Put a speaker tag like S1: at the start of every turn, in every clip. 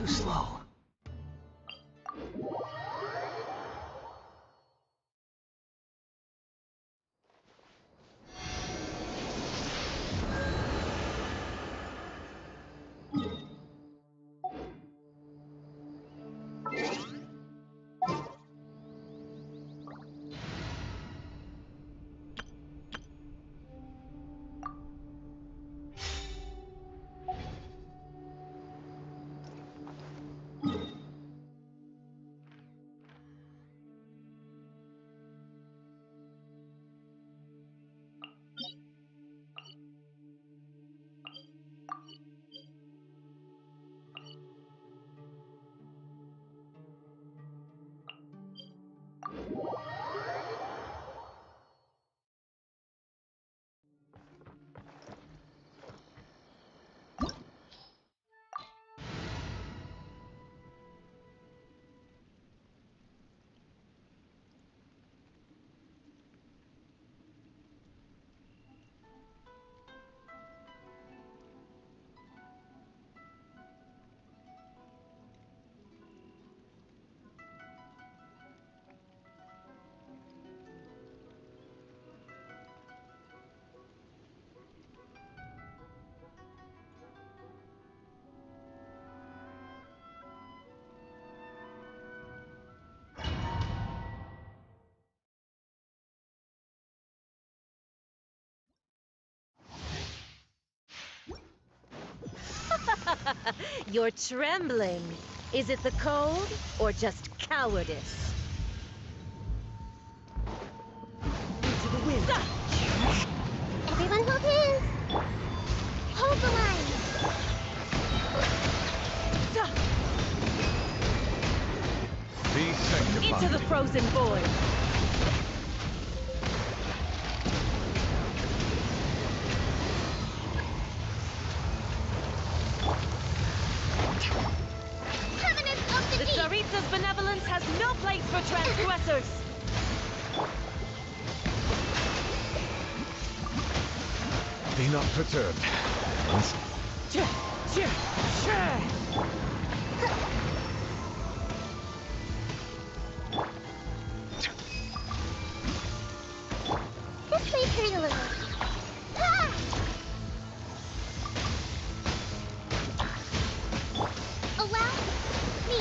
S1: too slow.
S2: You're trembling. Is it the cold or just cowardice?
S1: Into the wind.
S3: Everyone hold hands! Hold the line!
S4: Be sanctified.
S2: Into the frozen void. The Tsaritsa's benevolence has no place for transgressors!
S4: Be not perturbed.
S3: This may hurt a little. Ah! Allow me.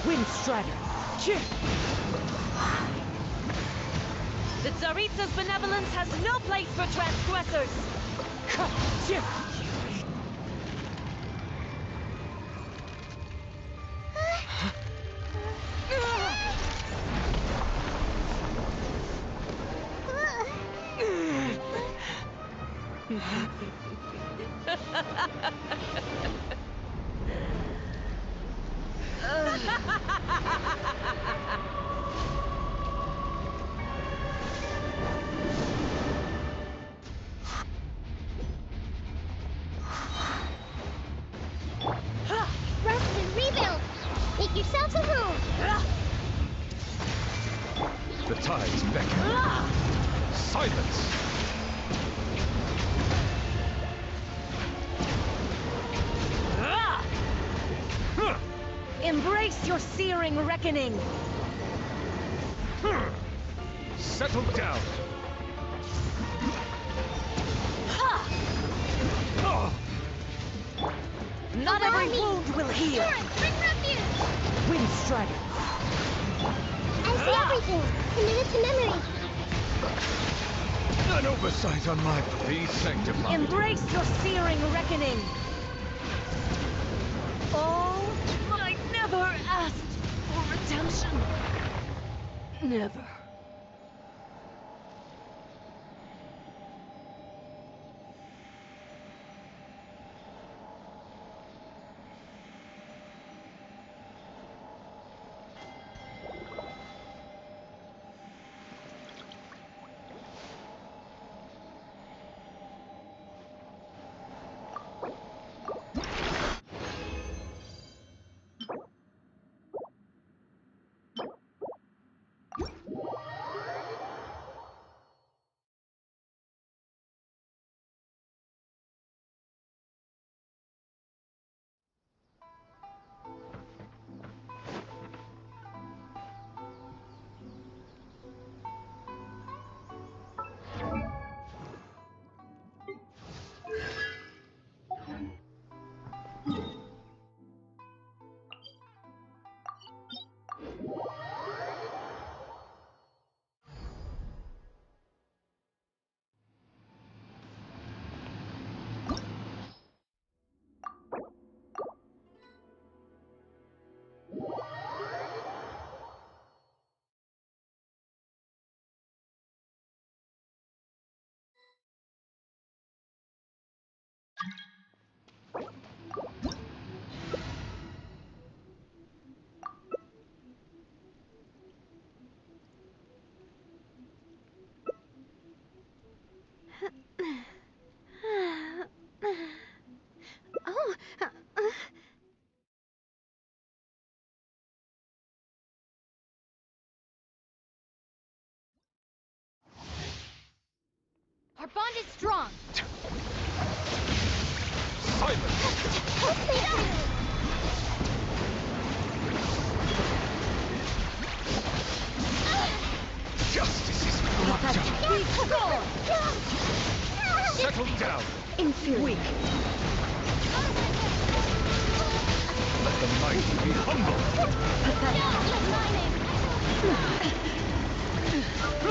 S2: Wind Strider. The Tsaritsa's benevolence has no place for transgressors!
S3: Rest and rebuild. Make yourselves a room.
S4: The tides beckon. Silence!
S2: Embrace your searing reckoning!
S4: Settle down!
S2: Not every wound will heal!
S3: Bring refuge.
S2: Wind Strider!
S3: I see everything. Committed to memory.
S4: An oversight on my part. Be sanctified.
S2: Embrace your searing reckoning! Oh, but I never asked for redemption. Never.
S3: is strong.
S4: Silence! Justice is corrupted! Settle down!
S2: Inferior. Weak.
S4: Let the mighty be humble!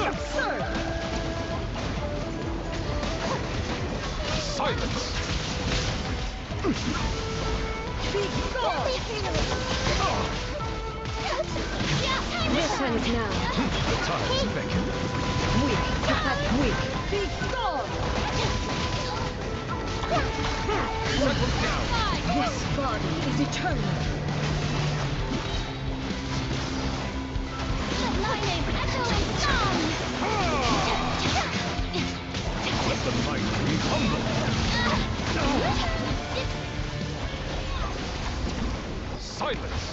S2: Absurd.
S4: Silence!
S2: Big sword. This ends now.
S4: The tides beckon.
S2: Weak. Weak. Big sword.
S4: Settle down!
S2: This body is eternal.
S4: Let the mighty be humble! Silence!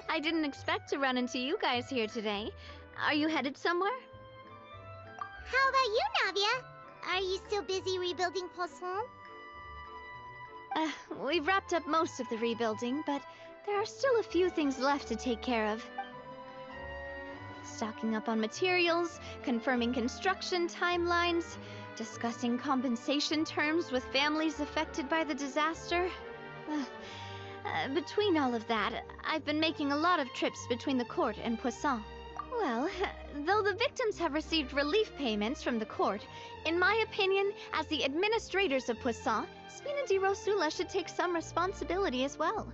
S5: I didn't expect to run into you guys here today. Are you headed somewhere?
S3: How about you, Navia? Are you still busy rebuilding Poisson?
S5: We've wrapped up most of the rebuilding, but there are still a few things left to take care of. Stocking up on materials, confirming construction timelines, discussing compensation terms with families affected by the disaster. Between all of that, I've been making a lot of trips between the court and Poisson. Well, though the victims have received relief payments from the court, in my opinion, as the administrators of Poisson, Spina di Rosula should take some responsibility as well.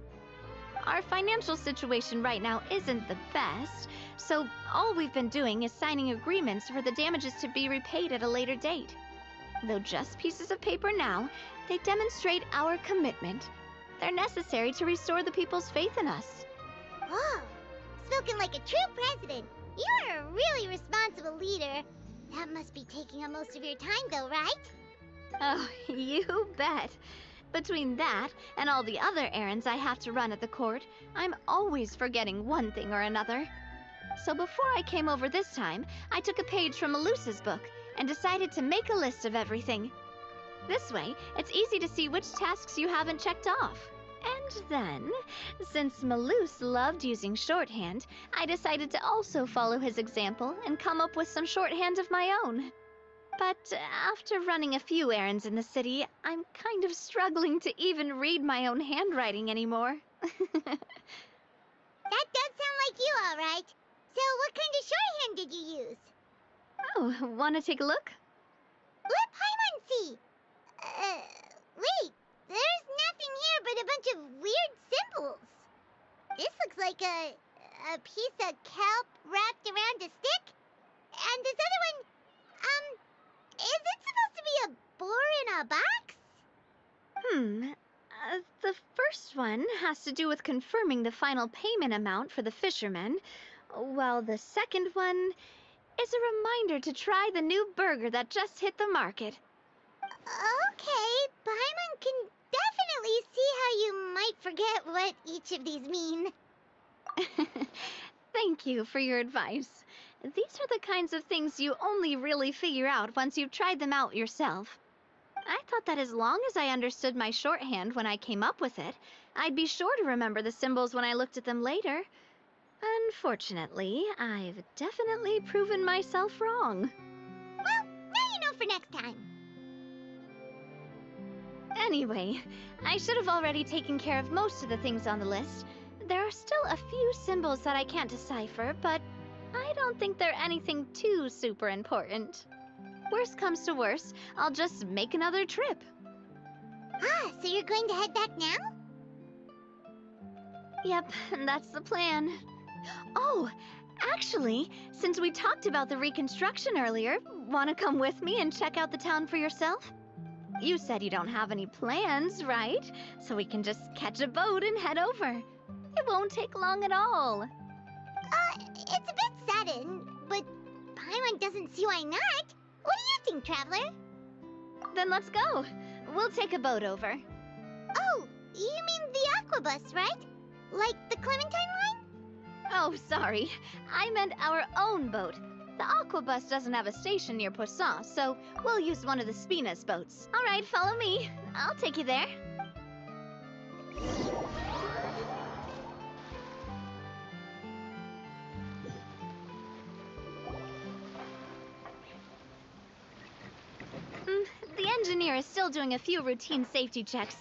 S5: Our financial situation right now isn't the best, so all we've been doing is signing agreements for the damages to be repaid at a later date. Though just pieces of paper now, they demonstrate our commitment. They're necessary to restore the people's faith in us.
S3: Oh, spoken like a true president. You are a really responsible leader. That must be taking up most of your time, though, right?
S5: Oh, you bet. Between that and all the other errands I have to run at the court, I'm always forgetting one thing or another. So before I came over this time, I took a page from Melusa's book and decided to make a list of everything. This way, it's easy to see which tasks you haven't checked off. And then, since Melus loved using shorthand, I decided to also follow his example and come up with some shorthand of my own. But after running a few errands in the city, I'm kind of struggling to even read my own handwriting anymore.
S3: That does sound like you, all right. So what kind of shorthand did you use?
S5: Oh, want to take a look?
S3: Let Paimon see. Wait. There's nothing here but a bunch of weird symbols. This looks like a piece of kelp wrapped around a stick. And this other one, is it supposed to be a boar in a box?
S5: The first one has to do with confirming the final payment amount for the fishermen, while the second one is a reminder to try the new burger that just hit the market.
S3: Okay, Paimon can definitely see how you might forget what each of these mean.
S5: Thank you for your advice. These are the kinds of things you only really figure out once you've tried them out yourself. I thought that as long as I understood my shorthand when I came up with it, I'd be sure to remember the symbols when I looked at them later. Unfortunately, I've definitely proven myself wrong.
S3: Well, now you know for next time.
S5: Anyway, I should have already taken care of most of the things on the list. There are still a few symbols that I can't decipher, but I don't think they're anything too super important. Worst comes to worst, I'll just make another trip.
S3: Ah, so you're going to head back now?
S5: Yep, that's the plan. Oh, actually, since we talked about the reconstruction earlier, want to come with me and check out the town for yourself? You said you don't have any plans, right? So we can just catch a boat and head over. It won't take long at all.
S3: It's a bit sudden, but Paimon doesn't see why not. What do you think, Traveler?
S5: Then let's go. We'll take a boat over.
S3: Oh, you mean the Aquabus, right? Like the Clementine line?
S5: Oh, sorry. I meant our own boat. The Aquabus doesn't have a station near Poisson, so we'll use one of the Spina's boats. All right, follow me. I'll take you there. The engineer is still doing a few routine safety checks.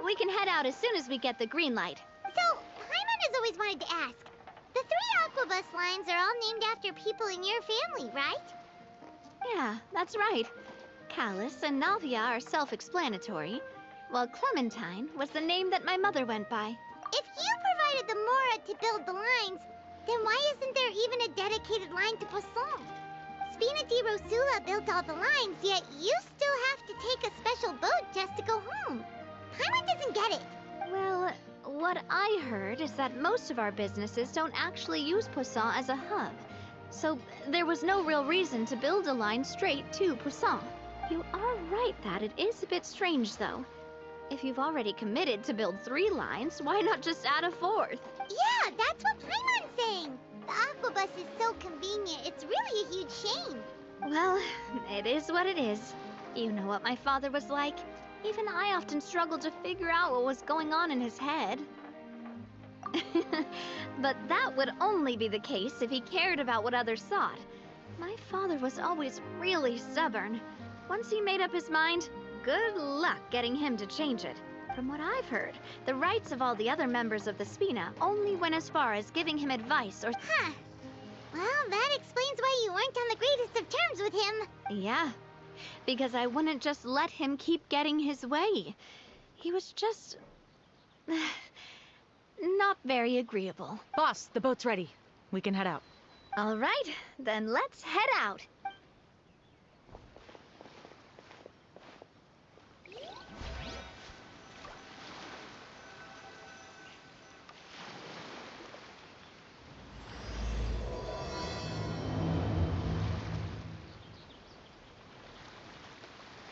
S5: We can head out as soon as we get the green light.
S3: So, Paimon has always wanted to ask. The 3 Aquabus lines are all named after people in your family, right?
S5: Yeah, that's right. Callus and Navia are self-explanatory, while Clementine was the name that my mother went by.
S3: If you provided the Mora to build the lines, then why isn't there even a dedicated line to Poisson? Spina di Rosula built all the lines, yet you still have to take a special boat just to go home. Paimon doesn't get it.
S5: Well, what I heard is that most of our businesses don't actually use Poisson as a hub, so there was no real reason to build a line straight to Poisson. You are right that it is a bit strange, though. If you've already committed to build 3 lines, why not just add a 4th?
S3: Yeah, that's what Paimon's saying. The aqua bus is so convenient, it's really a huge shame.
S5: Well, it is what it is. You know what my father was like. Even I often struggled to figure out what was going on in his head. But that would only be the case if he cared about what others thought. My father was always really stubborn. Once he made up his mind, good luck getting him to change it. From what I've heard, the rights of all the other members of the Spina only went as far as giving him advice or...
S3: Huh. Well, that explains why you weren't on the greatest of terms with him.
S5: Yeah, because I wouldn't just let him keep getting his way. He was just... not very agreeable.
S1: Boss, the boat's ready. We can head out.
S5: All right, then let's head out.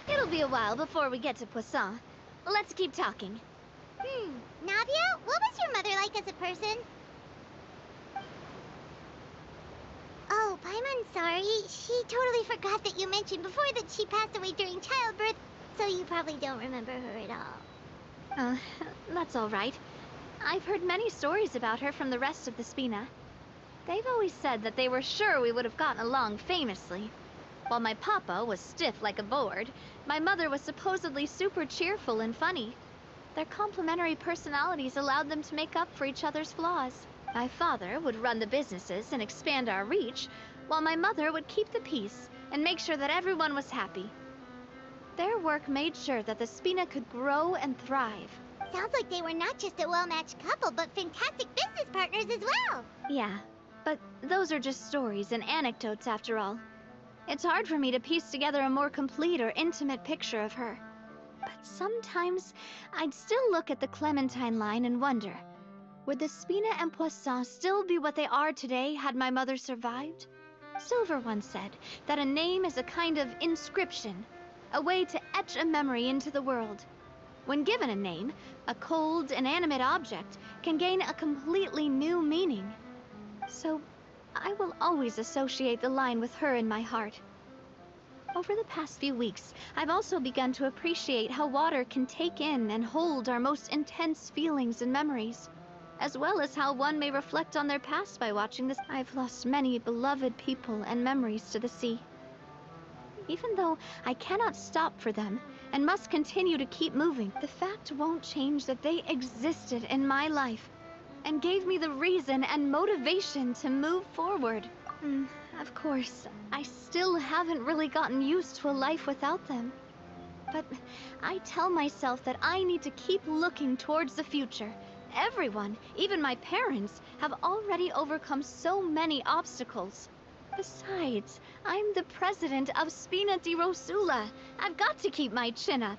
S5: It'll be a while before we get to Poisson. Let's keep talking.
S3: Navia, what was your mother like as a person? Oh, Paimon's sorry. She totally forgot that you mentioned before that she passed away during childbirth, so you probably don't remember her at all.
S5: That's all right. I've heard many stories about her from the rest of the Spina. They've always said that they were sure we would have gotten along famously. While my papa was stiff like a board, my mother was supposedly super cheerful and funny. Their complementary personalities allowed them to make up for each other's flaws. My father would run the businesses and expand our reach, while my mother would keep the peace and make sure that everyone was happy. Their work made sure that the Spina could grow and thrive.
S3: Sounds like they were not just a well-matched couple, but fantastic business partners as well.
S5: Yeah, but those are just stories and anecdotes after all. It's hard for me to piece together a more complete or intimate picture of her. But sometimes, I'd still look at the Clementine line and wonder, would the Spina and Poisson still be what they are today had my mother survived? Silver once said that a name is a kind of inscription, a way to etch a memory into the world. When given a name, a cold, inanimate object can gain a completely new meaning. So, I will always associate the line with her in my heart. Over the past few weeks, I've also begun to appreciate how water can take in and hold our most intense feelings and memories, as well as how one may reflect on their past by watching this. I've lost many beloved people and memories to the sea. Even though I cannot stop for them and must continue to keep moving, the fact won't change that they existed in my life and gave me the reason and motivation to move forward. Of course, I still haven't really gotten used to a life without them. But I tell myself that I need to keep looking towards the future. Everyone, even my parents, have already overcome so many obstacles. Besides, I'm the president of Spina di Rosula. I've got to keep my chin up.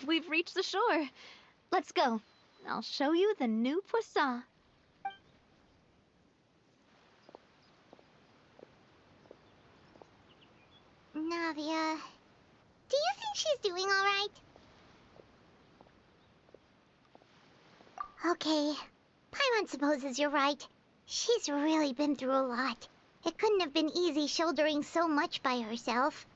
S5: We've reached the shore. Let's go. I'll show you the new Poisson.
S3: Navia, do you think she's doing all right? Okay, Paimon supposes you're right. She's really been through a lot. It couldn't have been easy shouldering so much by herself.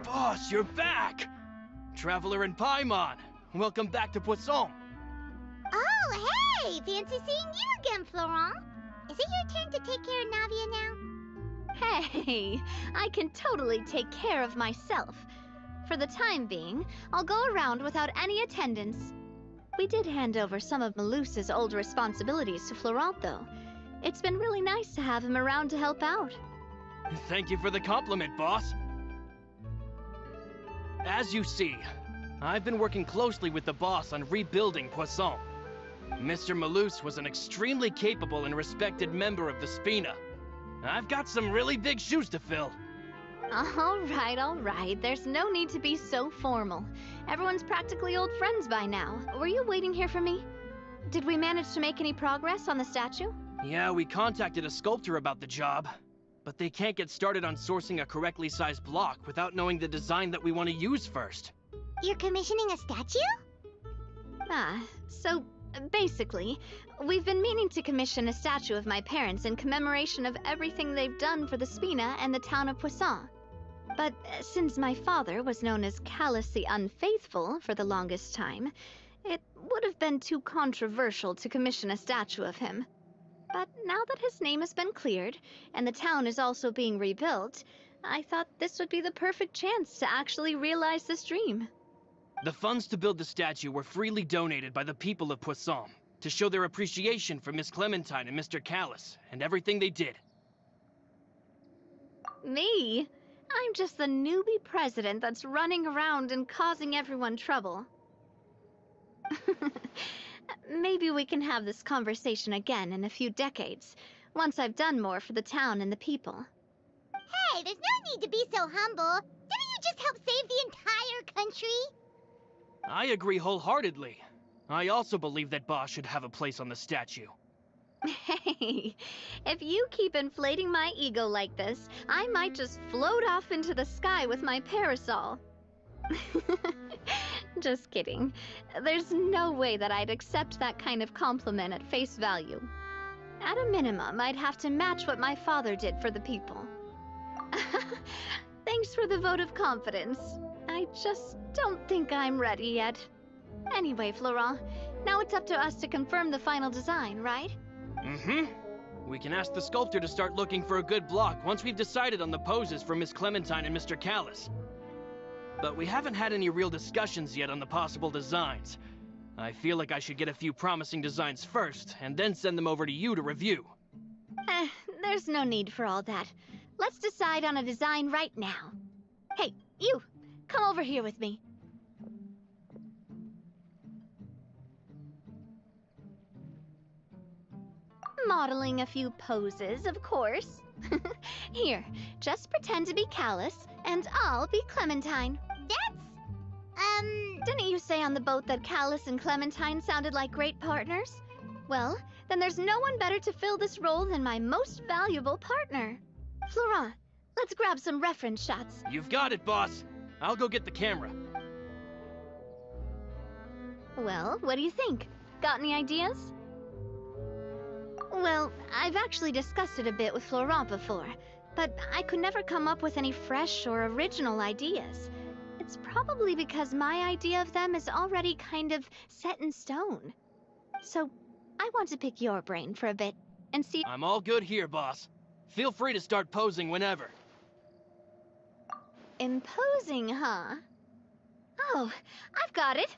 S4: Boss, you're back! Traveler and Paimon, welcome back to Poisson.
S3: Oh, hey! Fancy seeing you again, Florent. Is it your turn to take care of Navia now?
S5: Hey, I can totally take care of myself. For the time being, I'll go around without any attendants. We did hand over some of Malus's old responsibilities to Florent, though. It's been really nice to have him around to help out.
S4: Thank you for the compliment, boss. As you see, I've been working closely with the boss on rebuilding Poisson. Mr. Malus was an extremely capable and respected member of the Spina. I've got some really big shoes to fill.
S5: All right. There's no need to be so formal. Everyone's practically old friends by now. Were you waiting here for me? Did we manage to make any progress on the statue?
S4: Yeah, we contacted a sculptor about the job, but they can't get started on sourcing a correctly sized block without knowing the design that we want to use first.
S3: You're commissioning a statue?
S5: So basically, we've been meaning to commission a statue of my parents in commemoration of everything they've done for the Spina and the town of Poisson. But since my father was known as Callus the Unfaithful for the longest time, it would have been too controversial to commission a statue of him. But now that his name has been cleared, and the town is also being rebuilt, I thought this would be the perfect chance to actually realize this dream.
S4: The funds to build the statue were freely donated by the people of Poisson to show their appreciation for Miss Clementine and Mr. Callus and everything they did.
S5: Me? I'm just the newbie president that's running around and causing everyone trouble. Maybe we can have this conversation again in a few decades, once I've done more for the town and the people.
S3: Hey, there's no need to be so humble. Didn't you just help save the entire country?
S4: I agree wholeheartedly. I also believe that Boss should have a place on the statue.
S5: Hey, if you keep inflating my ego like this, I might just float off into the sky with my parasol. Just kidding. There's no way that I'd accept that kind of compliment at face value. At a minimum, I'd have to match what my father did for the people. Thanks for the vote of confidence. I just don't think I'm ready yet. Anyway, Florent, now it's up to us to confirm the final design, right?
S4: Mm-hmm. We can ask the sculptor to start looking for a good block once we've decided on the poses for Miss Clementine and Mr. Callus. But we haven't had any real discussions yet on the possible designs. I feel like I should get a few promising designs first, and then send them over to you to review.
S5: There's no need for all that. Let's decide on a design right now. Hey, you! Come over here with me. Modeling a few poses, of course. Here, just pretend to be Callus, and I'll be Clementine. Didn't you say on the boat that Callus and Clementine sounded like great partners? Well, then there's no one better to fill this role than my most valuable partner. Florent, let's grab some reference shots.
S4: You've got it, boss. I'll go get the camera.
S5: Well, what do you think? Got any ideas? Well, I've actually discussed it a bit with Florent before, but I could never come up with any fresh or original ideas. It's probably because my idea of them is already kind of set in stone. So, I want to pick your brain for a bit and see—
S4: I'm all good here, boss. Feel free to start posing whenever.
S5: Imposing, huh? Oh, I've got it.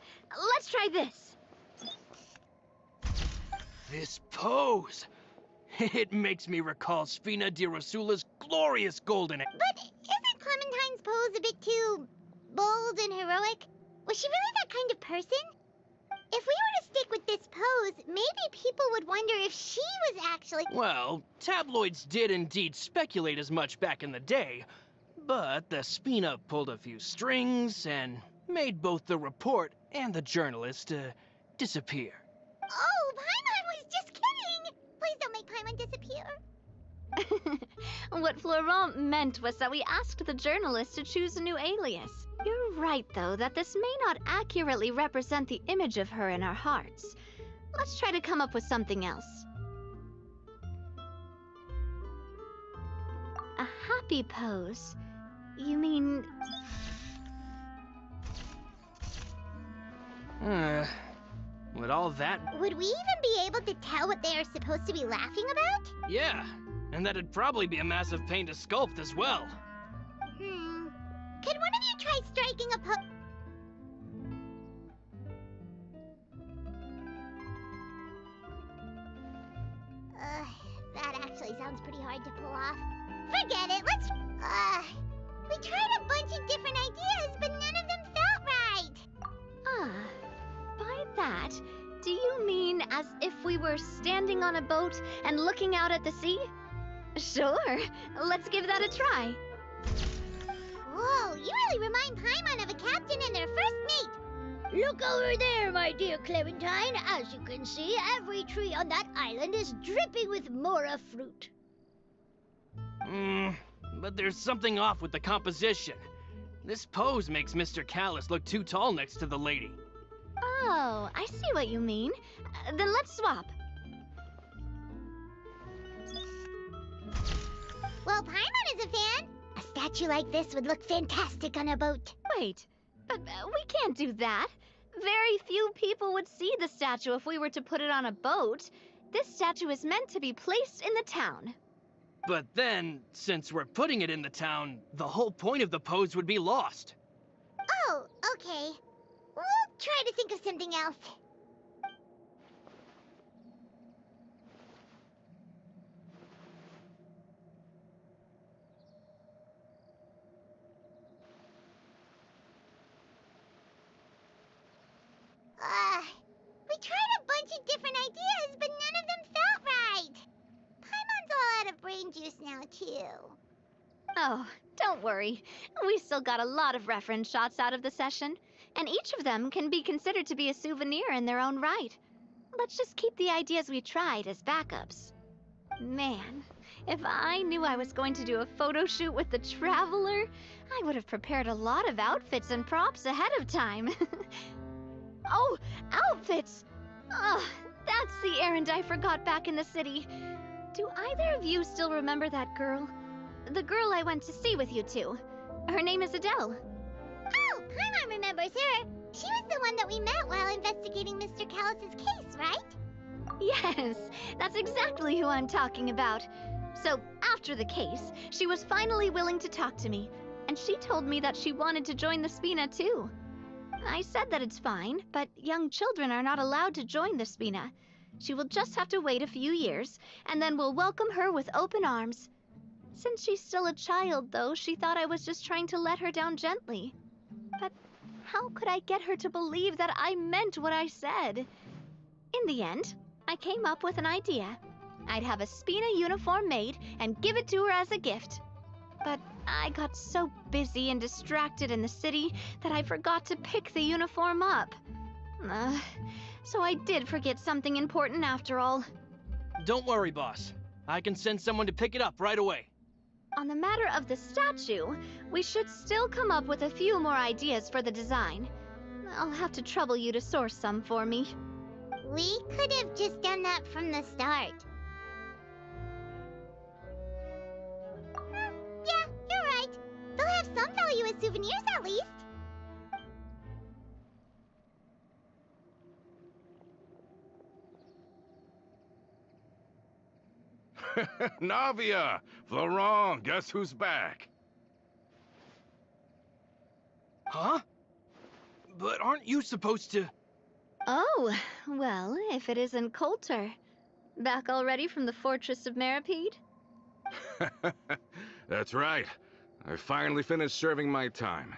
S5: Let's try this.
S4: This pose! It makes me recall Spina di Rosula's glorious golden—
S3: But isn't Clementine's pose a bit too bold and heroic? Was she really that kind of person? If we were to stick with this pose, maybe people would wonder if she was actually—
S4: Well, tabloids did indeed speculate as much back in the day, but the Spina pulled a few strings and made both the report and the journalist disappear.
S3: Oh, Paimon was just kidding! Please don't make Paimon disappear.
S5: What Florent meant was that we asked the journalist to choose a new alias. You're right, though, that this may not accurately represent the image of her in our hearts. Let's try to come up with something else. A happy pose? You mean—
S4: With all that—
S3: Would we even be able to tell what they are supposed to be laughing about?
S4: Yeah, and that'd probably be a massive pain to sculpt as well.
S3: Could one of you try striking a That actually sounds pretty hard to pull off. Forget it, let's... We tried a bunch of different ideas, but none of them felt right.
S5: Ah, by that, do you mean as if we were standing on a boat and looking out at the sea? Sure, let's give that a try.
S3: Whoa, you really remind Paimon of a captain and their first mate.
S6: Look over there, my dear Clementine. As you can see, every tree on that island is dripping with mora fruit.
S4: But there's something off with the composition. This pose makes Mr. Callus look too tall next to the lady.
S5: Oh, I see what you mean. Then let's swap.
S3: Well, Paimon is a fan. A statue like this would look fantastic on a boat.
S5: Wait, but we can't do that. Very few people would see the statue if we were to put it on a boat. This statue is meant to be placed in the town.
S4: But then, since we're putting it in the town, the whole point of the pose would be lost.
S3: Oh, okay. We'll try to think of something else. We tried a bunch of different ideas, but none of them felt right. Paimon's all out of brain juice now, too.
S5: Oh, don't worry. We still got a lot of reference shots out of the session, and each of them can be considered to be a souvenir in their own right. Let's just keep the ideas we tried as backups. Man, if I knew I was going to do a photo shoot with the Traveler, I would have prepared a lot of outfits and props ahead of time. Oh, outfits! Ugh, that's the errand I forgot back in the city. Do either of you still remember that girl? The girl I went to see with you two. Her name is Adele.
S3: Oh, Paimon remembers her. She was the one that we met while investigating Mr. Callus's case, right?
S5: Yes, that's exactly who I'm talking about. So, after the case, she was finally willing to talk to me, and she told me that she wanted to join the Spina too. I said that it's fine, but young children are not allowed to join the Spina. She will just have to wait a few years, and then we'll welcome her with open arms. Since she's still a child, though, she thought I was just trying to let her down gently. But how could I get her to believe that I meant what I said? In the end, I came up with an idea. I'd have a Spina uniform made and give it to her as a gift. But I got so busy and distracted in the city that I forgot to pick the uniform up. So I did forget something important after all.
S4: Don't worry, boss. I can send someone to pick it up right away.
S5: On the matter of the statue, we should still come up with a few more ideas for the design. I'll have to trouble you to source some for me.
S3: We could have just done that from the start. Yeah, you're right. They'll have some value as souvenirs at least.
S7: Navia! Florent, guess who's back?
S4: Huh? But aren't you supposed to...
S5: Oh, well, if it isn't Coulter. Back already from the Fortress of Meripede?
S7: That's right. I finally finished serving my time.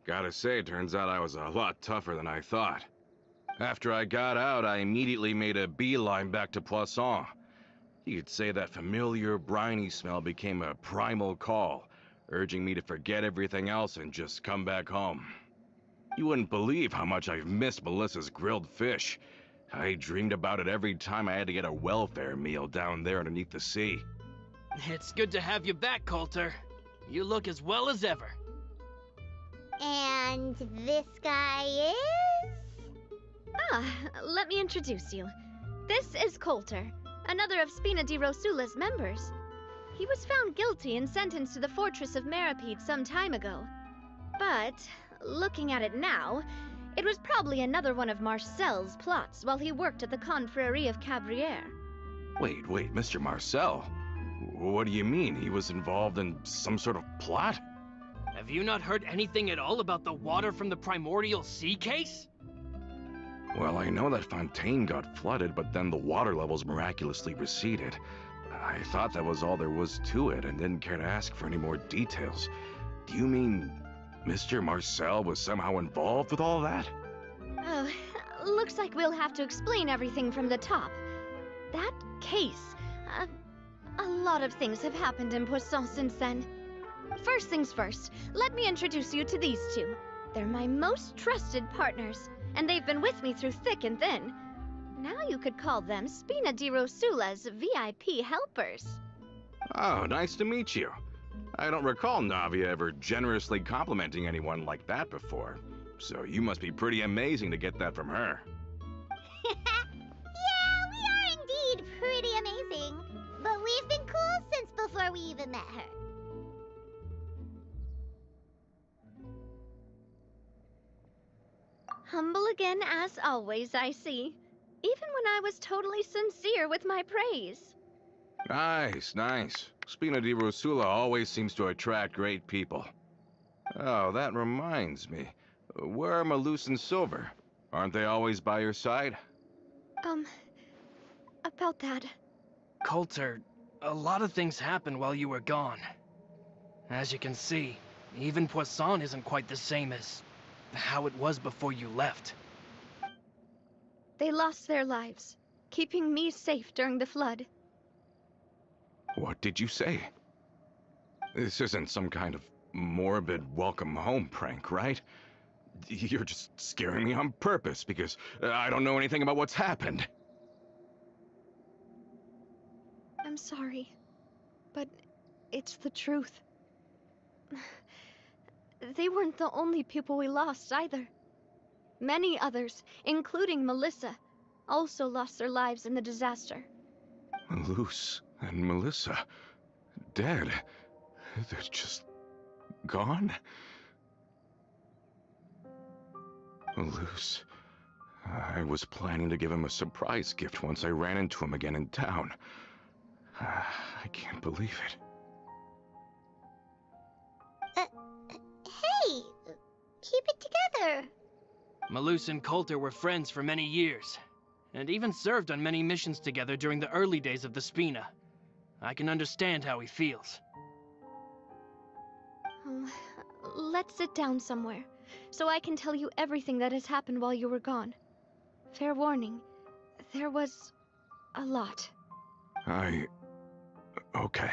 S7: Gotta say, turns out I was a lot tougher than I thought. After I got out, I immediately made a beeline back to Poisson. You could say that familiar, briny smell became a primal call, urging me to forget everything else and just come back home. You wouldn't believe how much I've missed Melissa's grilled fish. I dreamed about it every time I had to get a welfare meal down there underneath the sea.
S4: It's good to have you back, Coulter. You look as well as ever.
S3: And this guy is?
S5: Ah, let me introduce you. This is Coulter, another of Spina di Rosula's members. He was found guilty and sentenced to the Fortress of Meripede some time ago. But, looking at it now, it was probably another one of Marcel's plots while he worked at the Confrérie of Cabrières.
S7: Wait, Mr. Marcel? What do you mean? He was involved in some sort of plot?
S4: Have you not heard anything at all about the water from the primordial sea case?
S7: Well, I know that Fontaine got flooded, but then the water levels miraculously receded. I thought that was all there was to it and didn't care to ask for any more details. Do you mean Mr. Marcel was somehow involved with all that?
S5: Oh, looks like we'll have to explain everything from the top. That case, a lot of things have happened in Poisson since then. First things first, let me introduce you to these two. They're my most trusted partners, and they've been with me through thick and thin. Now you could call them Spina di Rosula's VIP helpers.
S7: Oh, nice to meet you. I don't recall Navia ever generously complimenting anyone like that before, so you must be pretty amazing to get that from her.
S3: Yeah, we are indeed pretty amazing. But we've been cool since before we even met her.
S5: Humble again as always, I see. Even when I was totally sincere with my praise.
S7: Nice, nice. Spina di Rosula always seems to attract great people. Oh, that reminds me. Where are Malus and Silver? Aren't they always by your side?
S5: About that.
S4: Coulter, a lot of things happened while you were gone. As you can see, even Poisson isn't quite the same as how it was before you left.
S5: They lost their lives, keeping me safe during the flood.
S7: What did you say? This isn't some kind of morbid welcome home prank, right? You're just scaring me on purpose because I don't know anything about what's happened.
S5: I'm sorry, but it's the truth. They weren't the only people we lost either. Many others, including Melissa, also lost their lives in the disaster.
S7: Malus and Melissa, dead. They're just gone? Malus, I was planning to give him a surprise gift once I ran into him again in town. I can't believe it.
S3: Hey, keep it together.
S4: Malus and Coulter were friends for many years, and even served on many missions together during the early days of the Spina. I can understand how he feels.
S5: Oh, let's sit down somewhere, so I can tell you everything that has happened while you were gone. Fair warning, there was a lot.
S7: Okay.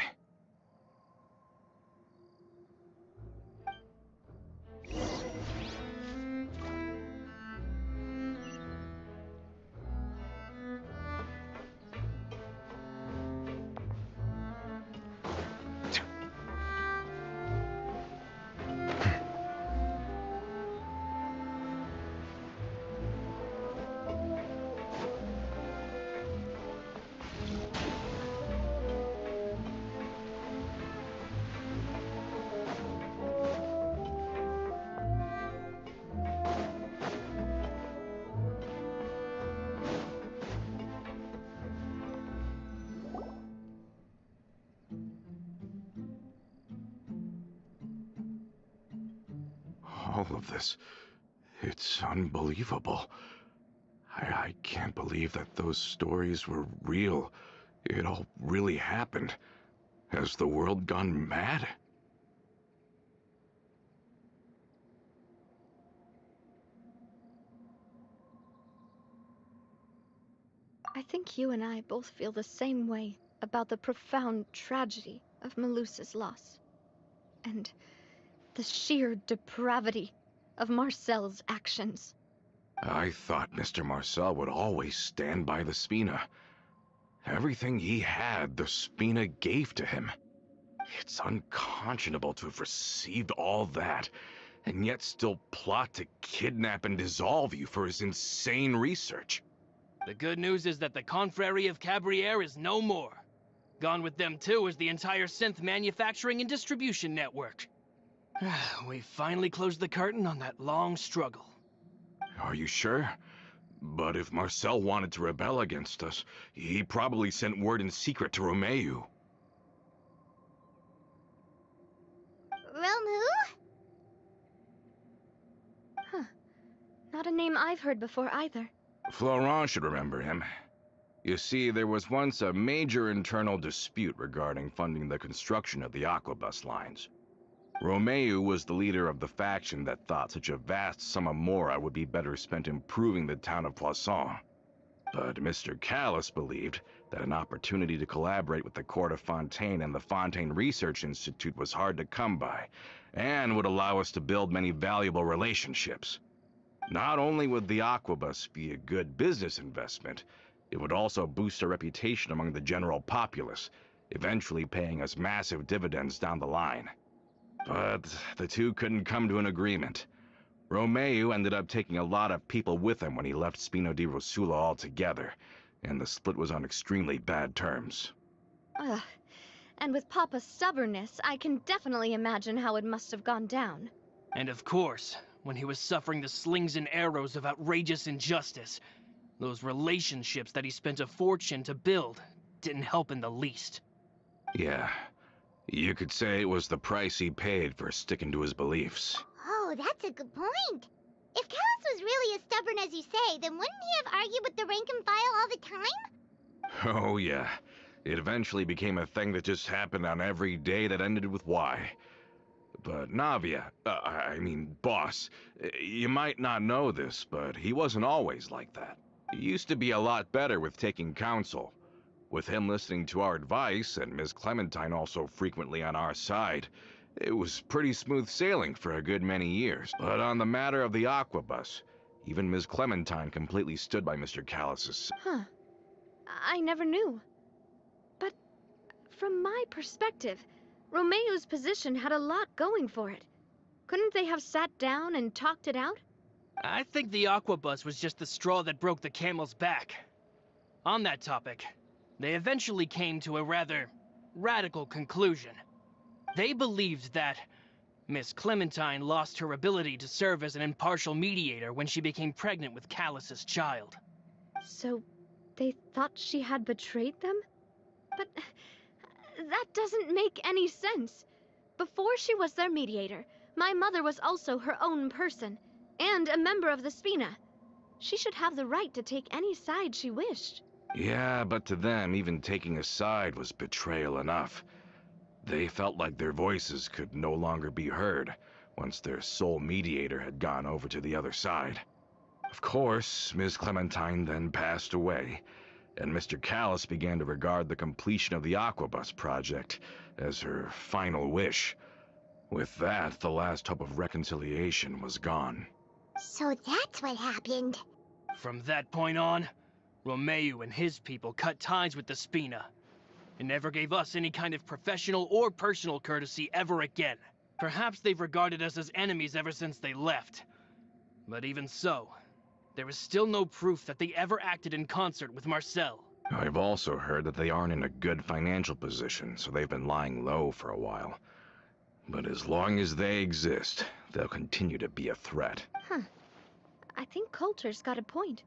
S7: All of this, it's unbelievable. I can't believe that those stories were real. It all really happened. Has the world gone mad?
S5: I think you and I both feel the same way about the profound tragedy of Melusa's loss. And the sheer depravity of Marcel's actions.
S7: I thought Mr. Marcel would always stand by the Spina. Everything he had, the Spina gave to him. It's unconscionable to have received all that, and yet still plot to kidnap and dissolve you for his insane research.
S4: The good news is that the Confrérie of Cabriere is no more. Gone with them too is the entire synth manufacturing and distribution network. We finally closed the curtain on that long struggle.
S7: Are you sure? But if Marcel wanted to rebel against us, he probably sent word in secret to Romeu.
S3: Romu?
S5: Huh. Not a name I've heard before either.
S7: Florent should remember him. You see, there was once a major internal dispute regarding funding the construction of the Aquabus lines. Romeu was the leader of the faction that thought such a vast sum of mora would be better spent improving the town of Poisson. But Mr. Callis believed that an opportunity to collaborate with the Court of Fontaine and the Fontaine Research Institute was hard to come by, and would allow us to build many valuable relationships. Not only would the Aquabus be a good business investment, it would also boost our reputation among the general populace, eventually paying us massive dividends down the line. But the two couldn't come to an agreement. Romeu ended up taking a lot of people with him when he left Spino di Rosula altogether, and the split was on extremely bad terms.
S5: Ugh. And with Papa's stubbornness, I can definitely imagine how it must have gone down.
S4: And of course, when he was suffering the slings and arrows of outrageous injustice, those relationships that he spent a fortune to build didn't help in the least.
S7: Yeah, you could say it was the price he paid for sticking to his beliefs.
S3: Oh, that's a good point. If Callus was really as stubborn as you say, then wouldn't he have argued with the rank and file all the time?
S7: Oh yeah, it eventually became a thing that just happened on every day that ended with Y. But Navia, boss, you might not know this, but he wasn't always like that. He used to be a lot better with taking counsel. With him listening to our advice, and Ms. Clementine also frequently on our side, it was pretty smooth sailing for a good many years. But on the matter of the Aquabus, even Ms. Clementine completely stood by Mr. Callis's.
S5: Huh. I never knew. But from my perspective, Romeu's position had a lot going for it. Couldn't they have sat down and talked it out?
S4: I think the Aquabus was just the straw that broke the camel's back. On that topic, they eventually came to a rather radical conclusion. They believed that Miss Clementine lost her ability to serve as an impartial mediator when she became pregnant with Callus's child.
S5: So they thought she had betrayed them? But that doesn't make any sense. Before she was their mediator, my mother was also her own person, and a member of the Spina. She should have the right to take any side she wished.
S7: Yeah, but to them, even taking a side was betrayal enough. They felt like their voices could no longer be heard once their sole mediator had gone over to the other side. Of course, Ms. Clementine then passed away, and Mr. Callis began to regard the completion of the Aquabus project as her final wish. With that, the last hope of reconciliation was gone.
S3: So that's what happened.
S4: From that point on, Romeu and his people cut ties with the Spina, and never gave us any kind of professional or personal courtesy ever again. Perhaps they've regarded us as enemies ever since they left. But even so, there is still no proof that they ever acted in concert with Marcel.
S7: I've also heard that they aren't in a good financial position, so they've been lying low for a while. But as long as they exist, they'll continue to be a threat.
S5: Huh. I think Coulter's got a point.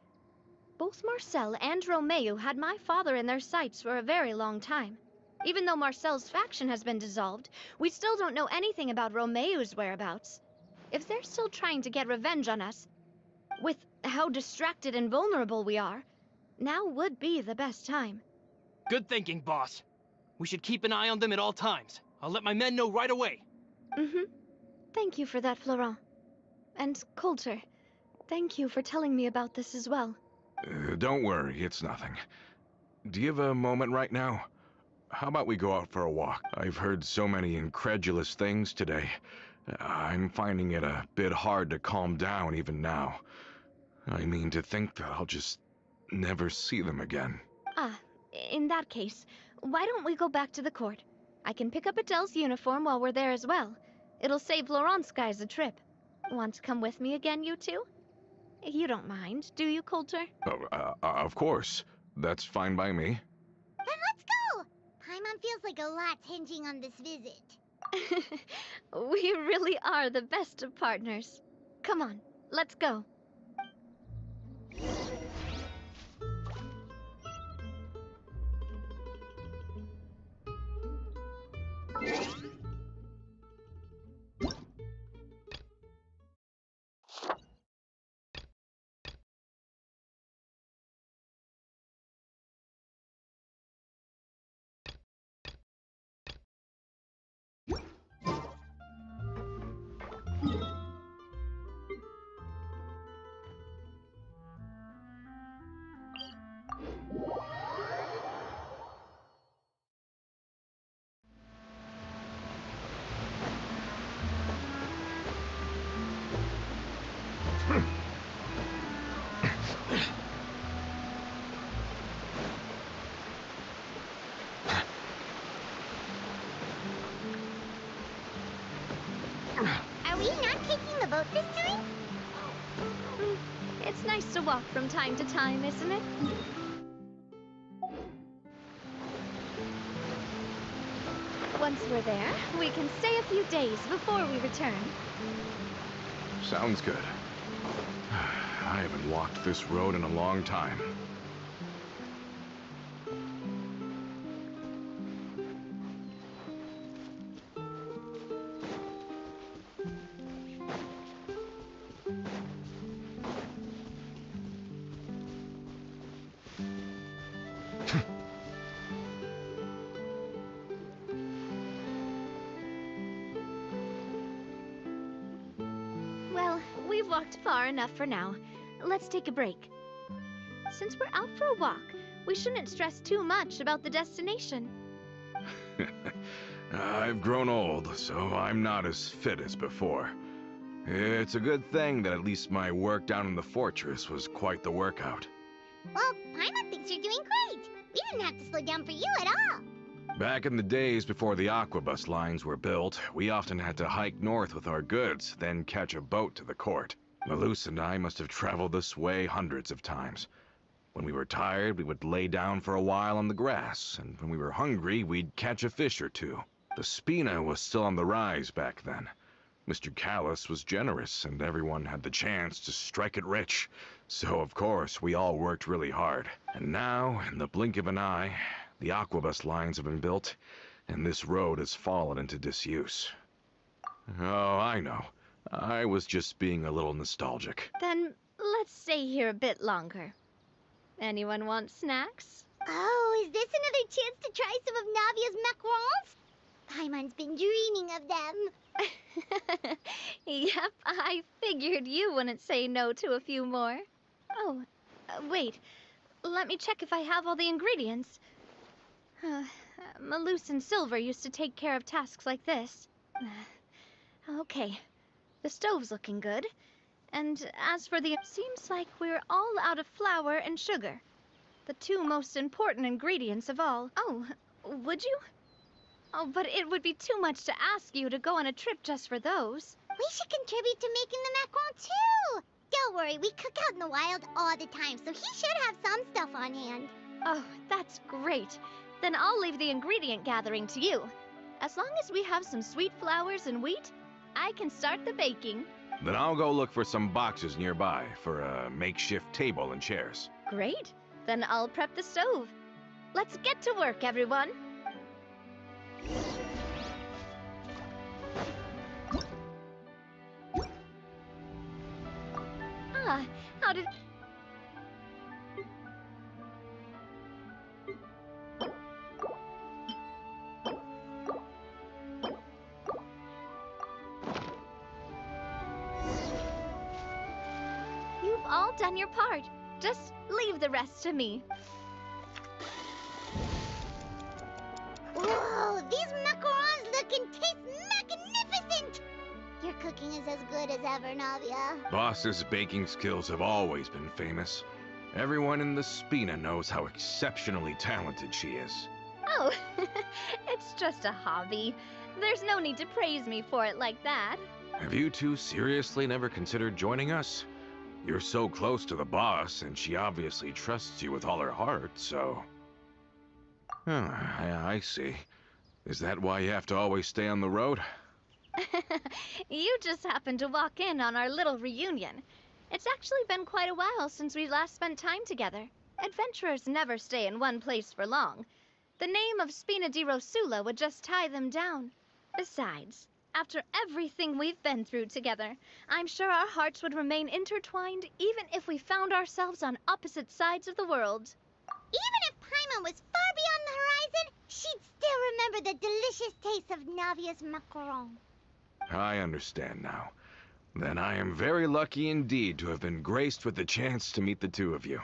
S5: Both Marcel and Romeu had my father in their sights for a very long time. Even though Marcel's faction has been dissolved, we still don't know anything about Romeu's whereabouts. If they're still trying to get revenge on us, with how distracted and vulnerable we are, now would be the best time.
S4: Good thinking, boss. We should keep an eye on them at all times. I'll let my men know right away.
S5: Thank you for that, Florent. And Coulter, thank you for telling me about this as well.
S7: Don't worry, it's nothing. Do you have a moment right now? How about we go out for a walk? I've heard so many incredulous things today. I'm finding it a bit hard to calm down even now. I mean, to think that I'll just never see them again.
S5: Ah, in that case, why don't we go back to the court? I can pick up Adele's uniform while we're there as well. It'll save Laurent's guys a trip. Want to come with me again, you two? You don't mind, do you, Coulter?
S7: Oh, of course. That's fine by me.
S3: Then let's go! Paimon feels like a lot's hinging on this visit.
S5: We really are the best of partners. Come on, let's go.
S3: Are we not taking the boat this time?
S5: It's nice to walk from time to time, isn't it? Once we're there, we can stay a few days before we return.
S7: Sounds good. I haven't walked this road in a long time.
S5: Well, we've walked far enough for now. Let's take a break. Since we're out for a walk, we shouldn't stress too much about the destination.
S7: I've grown old, so I'm not as fit as before. It's a good thing that at least my work down in the fortress was quite the workout.
S3: Well, Paimon thinks you're doing great. We didn't have to slow down for you at all.
S7: Back in the days before the aquabus lines were built, we often had to hike north with our goods, then catch a boat to the court. Malus and I must have traveled this way hundreds of times. When we were tired, we would lay down for a while on the grass, and when we were hungry, we'd catch a fish or two. The Spina was still on the rise back then. Mr. Callis was generous, and everyone had the chance to strike it rich. So, of course, we all worked really hard. And now, in the blink of an eye, the aquabus lines have been built, and this road has fallen into disuse. Oh, I know. I was just being a little nostalgic.
S5: Then let's stay here a bit longer. Anyone want snacks?
S3: Oh, is this another chance to try some of Navia's macarons? Paimon's been dreaming of them.
S5: Yep, I figured you wouldn't say no to a few more. Oh, wait. Let me check if I have all the ingredients. Malus and Silver used to take care of tasks like this. Okay, the stove's looking good. And as for the... Seems like we're all out of flour and sugar. The two most important ingredients of all. Oh, would you? Oh, but it would be too much to ask you to go on a trip just for those.
S3: We should contribute to making the macaron too. Don't worry, we cook out in the wild all the time, so he should have some stuff on hand.
S5: Oh, that's great. Then I'll leave the ingredient gathering to you. As long as we have some sweet flours and wheat, I can start the baking.
S7: Then I'll go look for some boxes nearby for a makeshift table and chairs.
S5: Great. Then I'll prep the stove. Let's get to work, everyone. Ah, how did... You've all done your part. Just leave the rest to me.
S3: Whoa, these macarons look and taste magnificent! Your cooking is as good as ever, Navia.
S7: Boss's baking skills have always been famous. Everyone in the Spina knows how exceptionally talented she is.
S5: Oh, it's just a hobby. There's no need to praise me for it like that.
S7: Have you two seriously never considered joining us? You're so close to the boss, and she obviously trusts you with all her heart, so... Oh, I see. Is that why you have to always stay on the road?
S5: You just happened to walk in on our little reunion. It's actually been quite a while since we last spent time together. Adventurers never stay in one place for long. The name of Spina di Rosula would just tie them down. Besides, after everything we've been through together, I'm sure our hearts would remain intertwined even if we found ourselves on opposite sides of the world.
S3: Even if Paimon was far beyond the horizon, she'd still remember the delicious taste of Navia's macaron.
S7: I understand now. Then I am very lucky indeed to have been graced with the chance to meet the two of you.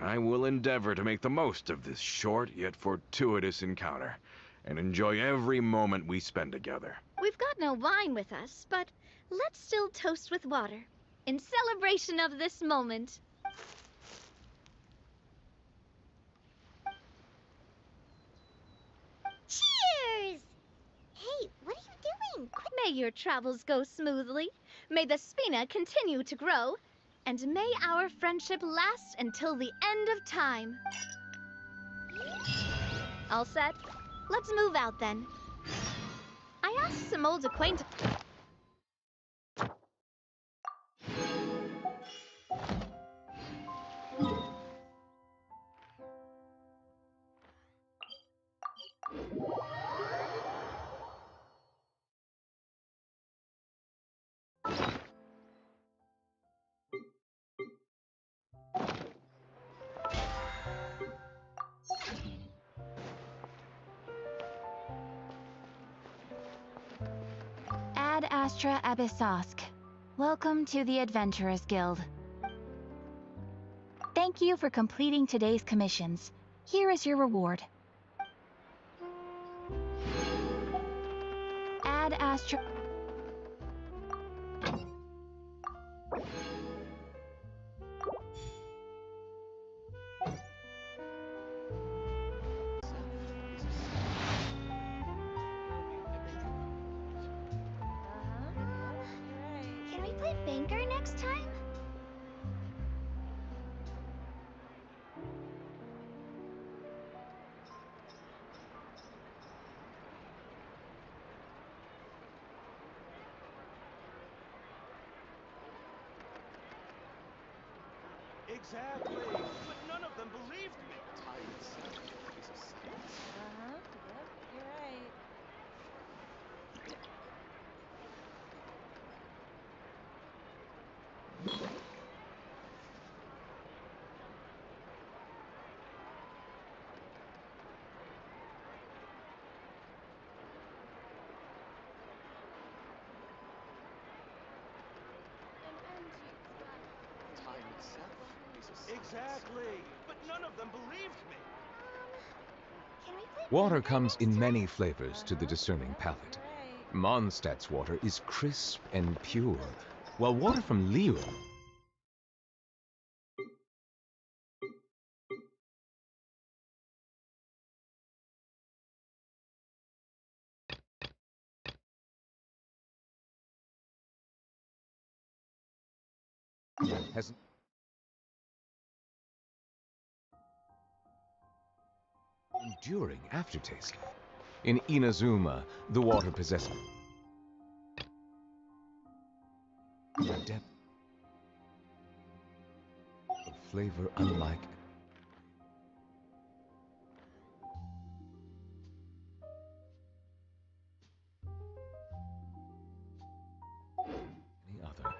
S7: I will endeavor to make the most of this short yet fortuitous encounter, and enjoy every moment we spend together.
S5: We've got no wine with us, but let's still toast with water, in celebration of this moment.
S3: Cheers! Hey, what are you doing?
S5: May your travels go smoothly, may the Spina continue to grow, and may our friendship last until the end of time. All set? Let's move out then. I asked some old acquaintances.
S8: Ad Astra Abyssosk. Welcome to the Adventurers Guild. Thank you for completing today's commissions. Here is your reward. Ad Astra...
S5: Can we play Banker next time?
S9: Exactly, but none of them believed me. Time itself is a science.
S10: Yep, you're right.
S9: Time itself is a science. Exactly, but none of them believed me.
S5: Can we play
S11: Water
S5: Banker
S11: comes
S5: next
S11: in
S5: time?
S11: many flavors to the discerning palate. Mondstadt's water is crisp and pure, while water from Liyue has enduring aftertaste. In Inazuma, the water possesses a depth of flavor unlike any other.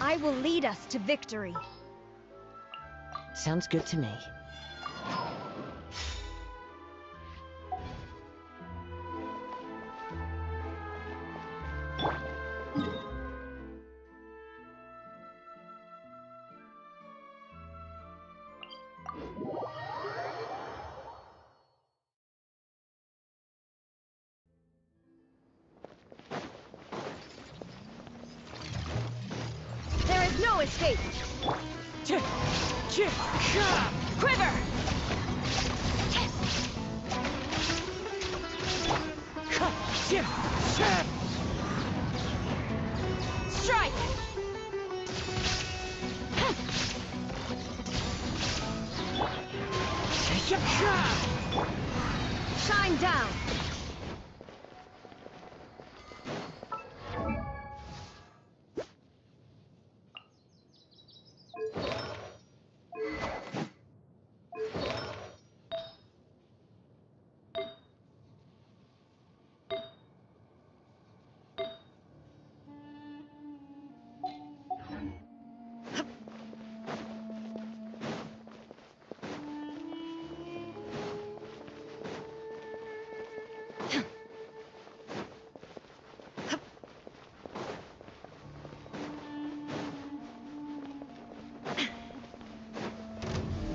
S12: I will lead us to victory.
S2: Sounds good to me.
S12: There is no escape! Quiver! Strike! Shine down!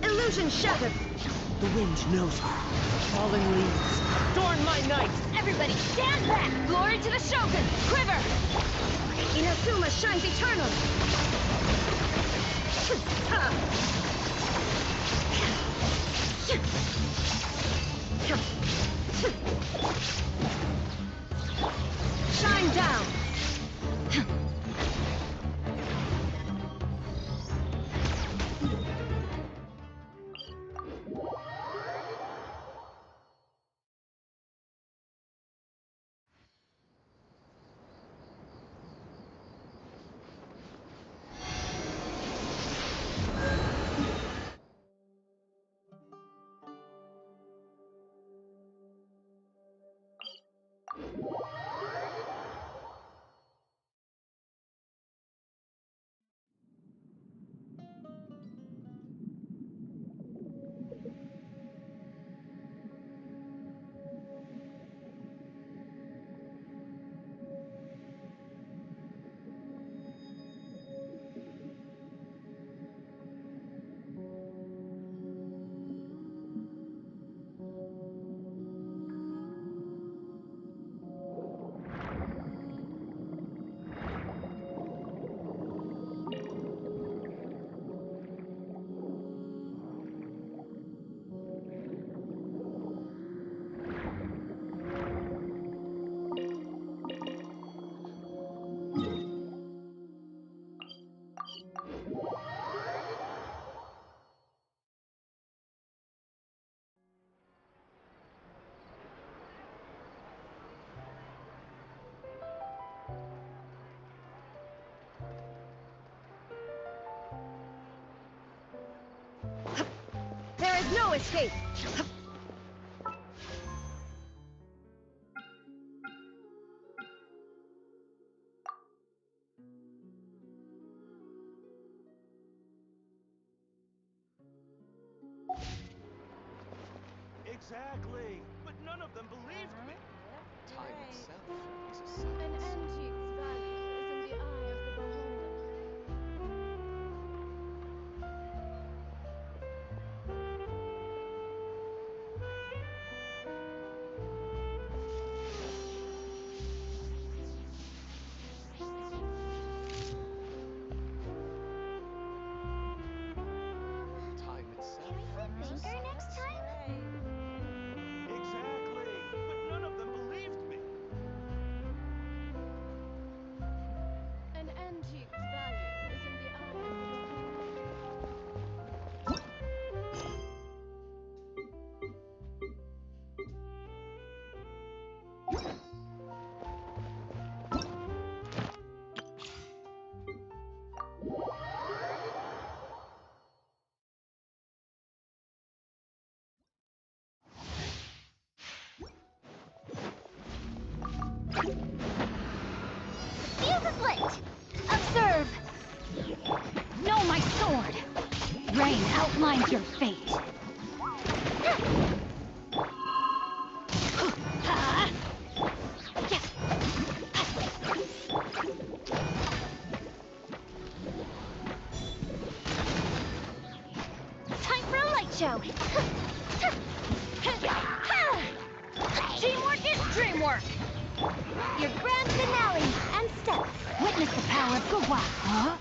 S12: Illusion shattered!
S13: The wind knows me. Falling leaves. Adorn my night!
S12: Everybody stand back! Glory to the Shogen! Quiver! Inazuma shines eternal! No escape!
S9: Exactly! But none of them believed me! Time itself is a
S10: An
S9: science.
S10: antique's value is in the eye of the beholder.
S9: Time itself
S3: Can we
S9: is a
S3: play Finger next
S9: science.
S3: time?
S9: Exactly! But none of them believed me!
S10: An antique's value is in the eye of the beholder.
S3: Fuse is lit! Observe!
S8: Know my sword! Rain outlines your fate.
S3: Time for a light show!
S12: Teamwork is dreamwork!
S3: Your grand finale and step.
S8: Witness the power of Gugwa. Huh?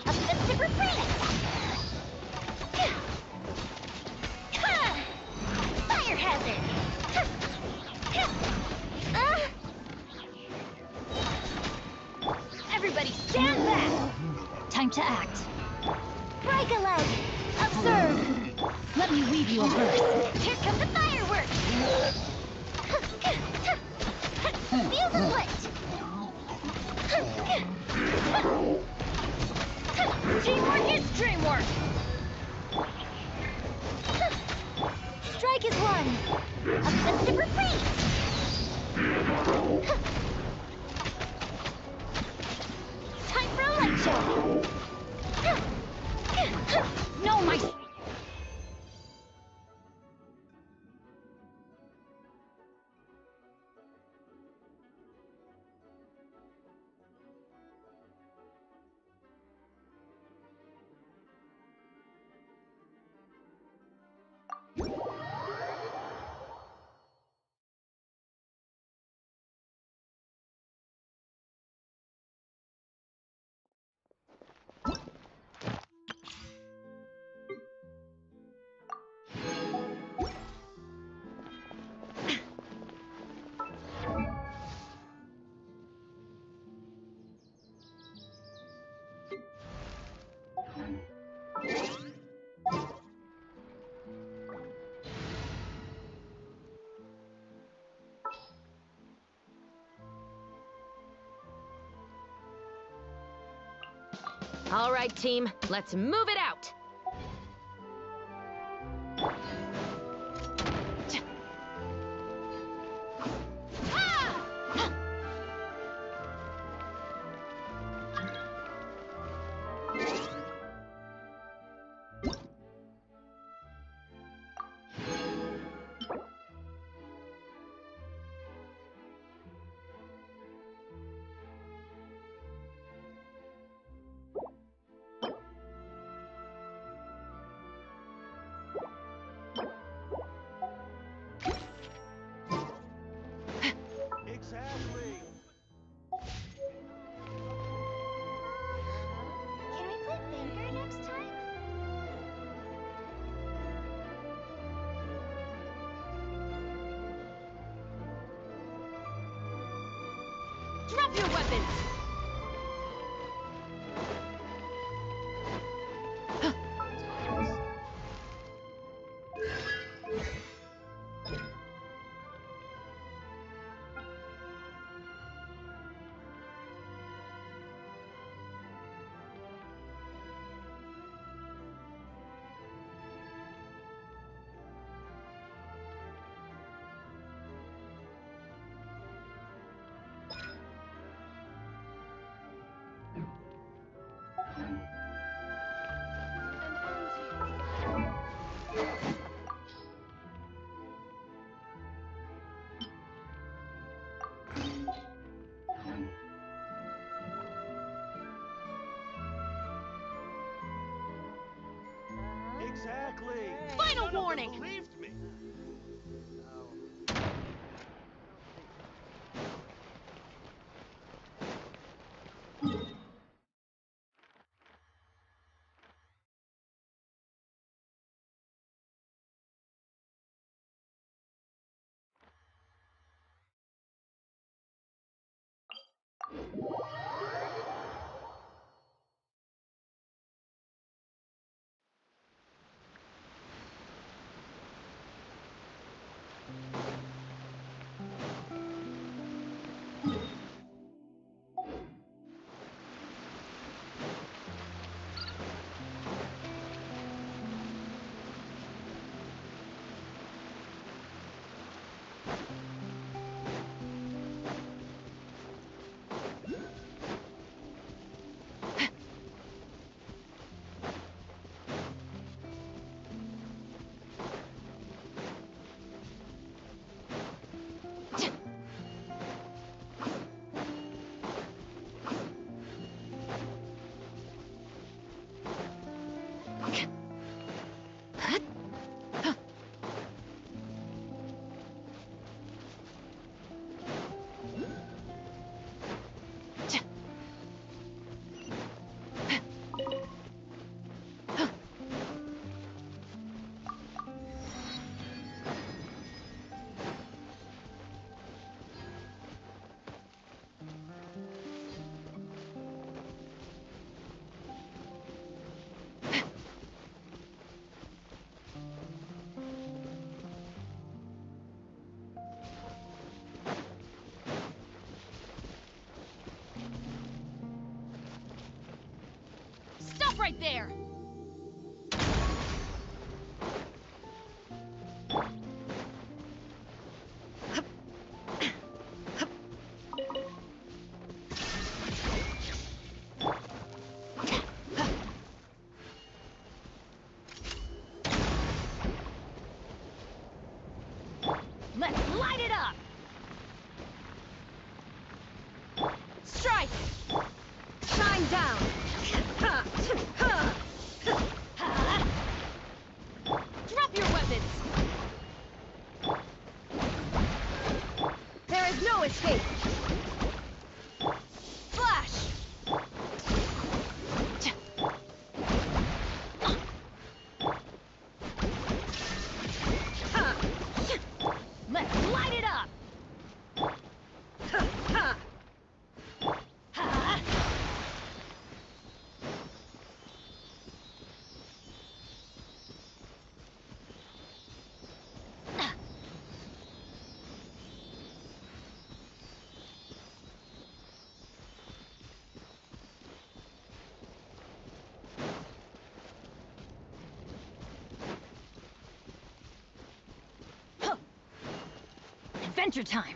S3: A festive refrain! Fire hazard!
S12: Everybody stand back!
S8: Time to act.
S3: Break a leg! Observe!
S8: Let me weave you a verse.
S3: Here come the fireworks! Fuse is lit!
S12: Teamwork is dreamwork!
S3: Strike is one! A festive refrain! Time for a light show!
S8: Know my...
S2: All right, team, let's move it out.
S9: Exactly!
S3: Can we play Finger next time?
S2: Drop your weapons!
S9: None of them
S12: warning.
S9: believed me.
S12: Stop right there! Let's light it up! Strike! Shine down! Drop your weapons! There is no escape! Flash! Let's light it up! Adventure time!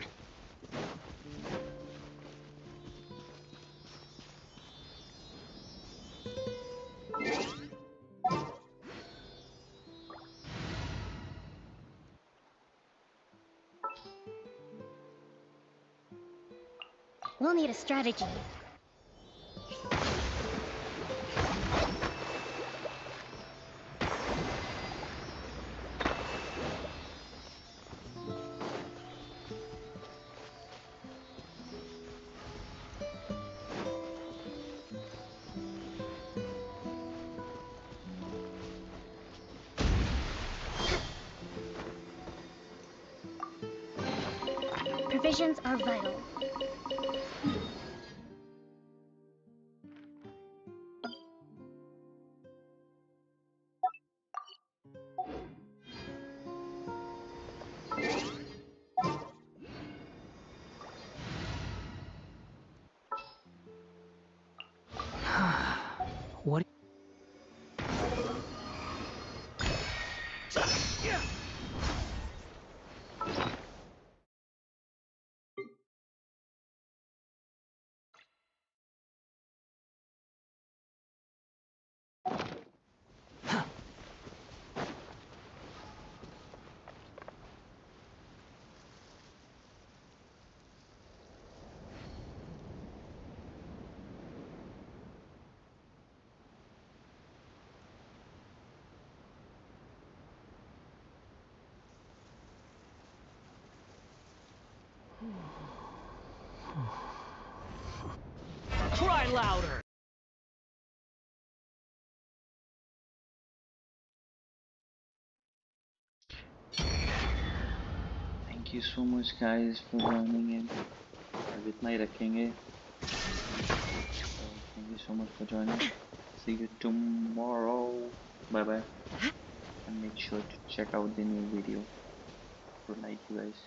S6: We'll need a strategy. Provisions are vital.
S13: What? Cry louder!
S14: Thank you so much guys for joining in. Itna hi rakhenge. Thank you so much for joining. See you tomorrow. Bye bye. And make sure to check out the new video. Good night you guys.